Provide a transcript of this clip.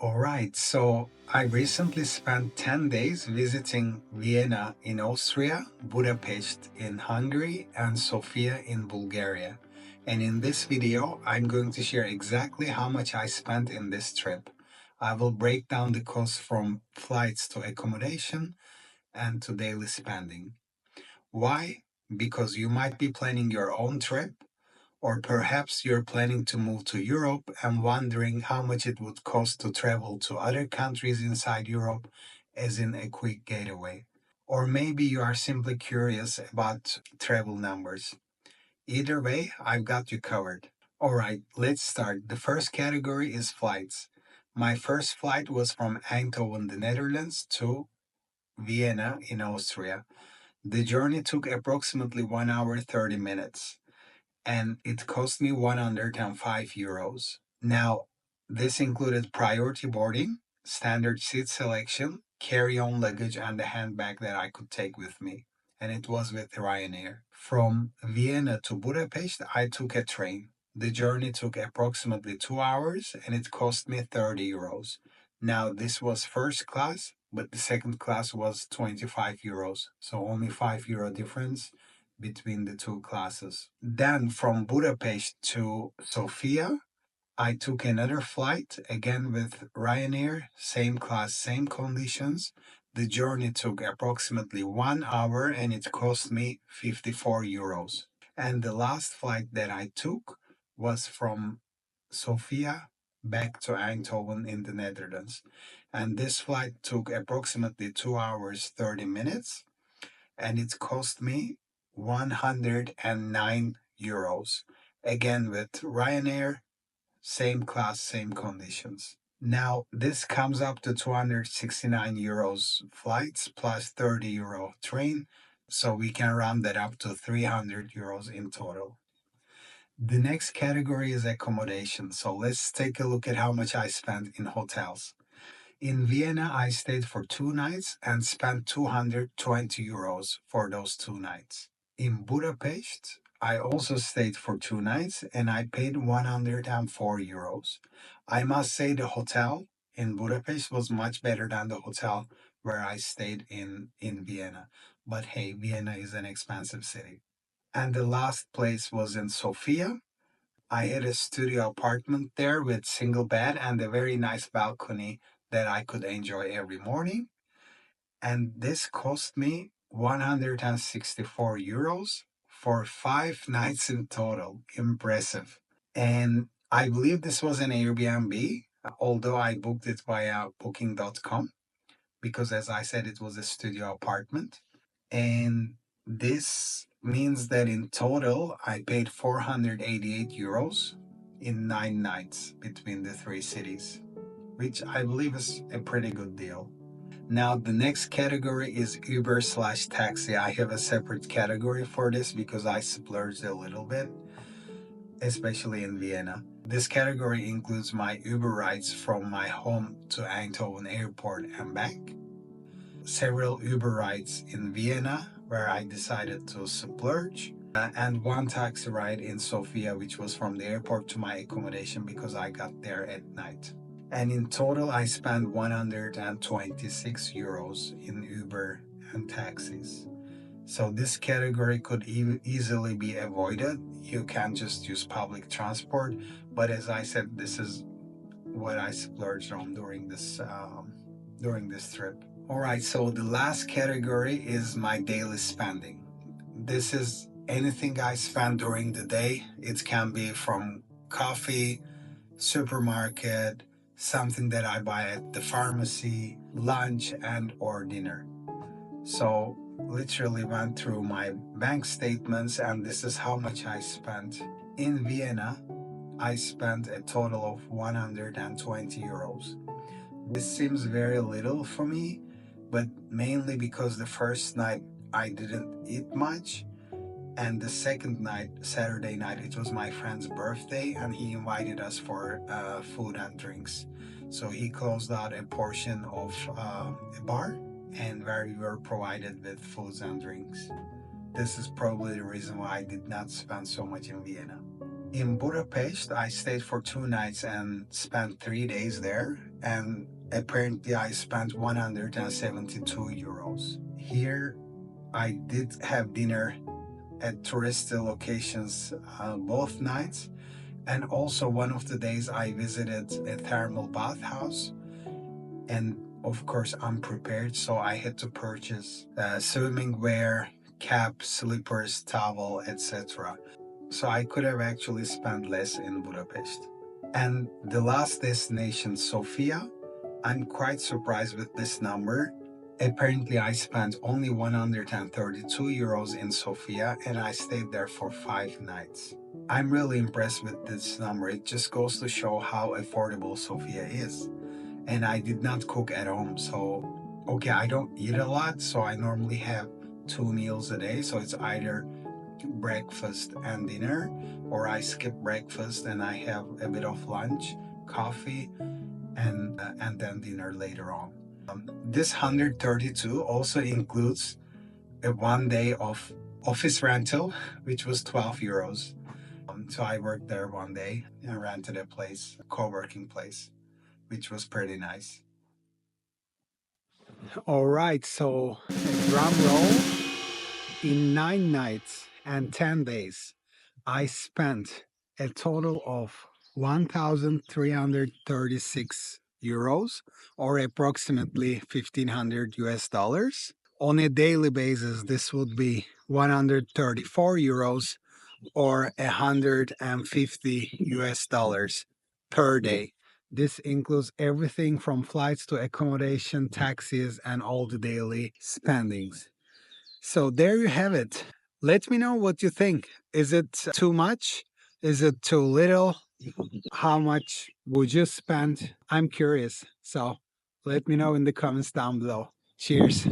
Alright, so I recently spent 10 days visiting Vienna in Austria, Budapest in Hungary, and Sofia in Bulgaria. And in this video, I'm going to share exactly how much I spent in this trip. I will break down the costs from flights to accommodation and to daily spending. Why? Because you might be planning your own trip, or perhaps you're planning to move to Europe and wondering how much it would cost to travel to other countries inside Europe, as in a quick getaway. Or maybe you are simply curious about travel numbers. Either way, I've got you covered. Alright, let's start. The first category is flights. My first flight was from Eindhoven, the Netherlands, to Vienna in Austria. The journey took approximately 1 hour 30 minutes and it cost me 105 euros. Now, this included priority boarding, standard seat selection, carry on luggage, and the handbag that I could take with me. And it was with Ryanair. From Vienna to Budapest, I took a train. The journey took approximately 2 hours and it cost me 30 euros. Now, this was first class, but the second class was 25 euros. So only €5 difference between the two classes. Then from Budapest to Sofia, I took another flight, again with Ryanair, same class, same conditions. The journey took approximately 1 hour and it cost me 54 euros. And the last flight that I took was from Sofia back to Eindhoven in the Netherlands. And this flight took approximately 2 hours 30 minutes and it cost me 109 euros. Again with Ryanair, same class, same conditions. Now, this comes up to 269 euros flights plus 30 euro train, so we can round that up to 300 euros in total. The next category is accommodation, so let's take a look at how much I spent in hotels. In Vienna, I stayed for 2 nights and spent 220 euros for those 2 nights. In Budapest, I also stayed for 2 nights and I paid 104 euros. I must say the hotel in Budapest was much better than the hotel where I stayed in Vienna. But hey, Vienna is an expensive city. And the last place was in Sofia. I had a studio apartment there with single bed and a very nice balcony that I could enjoy every morning. And this cost me 164 euros for 5 nights in total. Impressive. And I believe this was an Airbnb, although I booked it via booking.com because, as I said, it was a studio apartment. And this means that in total, I paid 488 euros in 9 nights between the three cities, which I believe is a pretty good deal. Now, the next category is Uber/taxi. I have a separate category for this because I splurged a little bit, especially in Vienna. This category includes my Uber rides from my home to Eindhoven airport and back, several Uber rides in Vienna where I decided to splurge, and one taxi ride in Sofia, which was from the airport to my accommodation because I got there at night. And in total, I spent 126 euros in Uber and taxis. So this category could easily be avoided. You can just use public transport. But as I said, this is what I splurged on during this trip. All right, so the last category is my daily spending. This is anything I spend during the day. It can be from coffee, supermarket, something that I buy at the pharmacy, lunch, and or dinner. So literally went through my bank statements and this is how much I spent. In Vienna, I spent a total of 120 euros. This seems very little for me, but mainly because the first night I didn't eat much, and the second night, Saturday night, it was my friend's birthday and he invited us for food and drinks. So he closed out a portion of a bar and where we were provided with foods and drinks. This is probably the reason why I did not spend so much in Vienna. In Budapest, I stayed for 2 nights and spent 3 days there. and apparently I spent 172 euros. Here, I did have dinner at touristy locations both nights, and also one of the days I visited a thermal bathhouse. And of course, I'm prepared, so I had to purchase swimming wear, cap, slippers, towel, etc. So I could have actually spent less in Budapest. And the last destination, Sofia, I'm quite surprised with this number. Apparently, I spent only 132 euros in Sofia and I stayed there for 5 nights. I'm really impressed with this number. It just goes to show how affordable Sofia is. And I did not cook at home, so okay, I don't eat a lot, so I normally have 2 meals a day. So it's either breakfast and dinner, or I skip breakfast and I have a bit of lunch, coffee, and then dinner later on. This 132 also includes a 1 day of office rental, which was 12 euros. So I worked there 1 day and rented a place, a co-working place, which was pretty nice. All right, so drum roll. In 9 nights and 10 days, I spent a total of 1,336 euros, or approximately 1,500 US dollars. On a daily basis, this would be 134 euros, or 150 US dollars per day. This includes everything from flights to accommodation, taxis, and all the daily spendings. So there you have it. Let me know what you think. Is it too much? Is it too little? How much would you spend? I'm curious. So let me know in the comments down below. Cheers.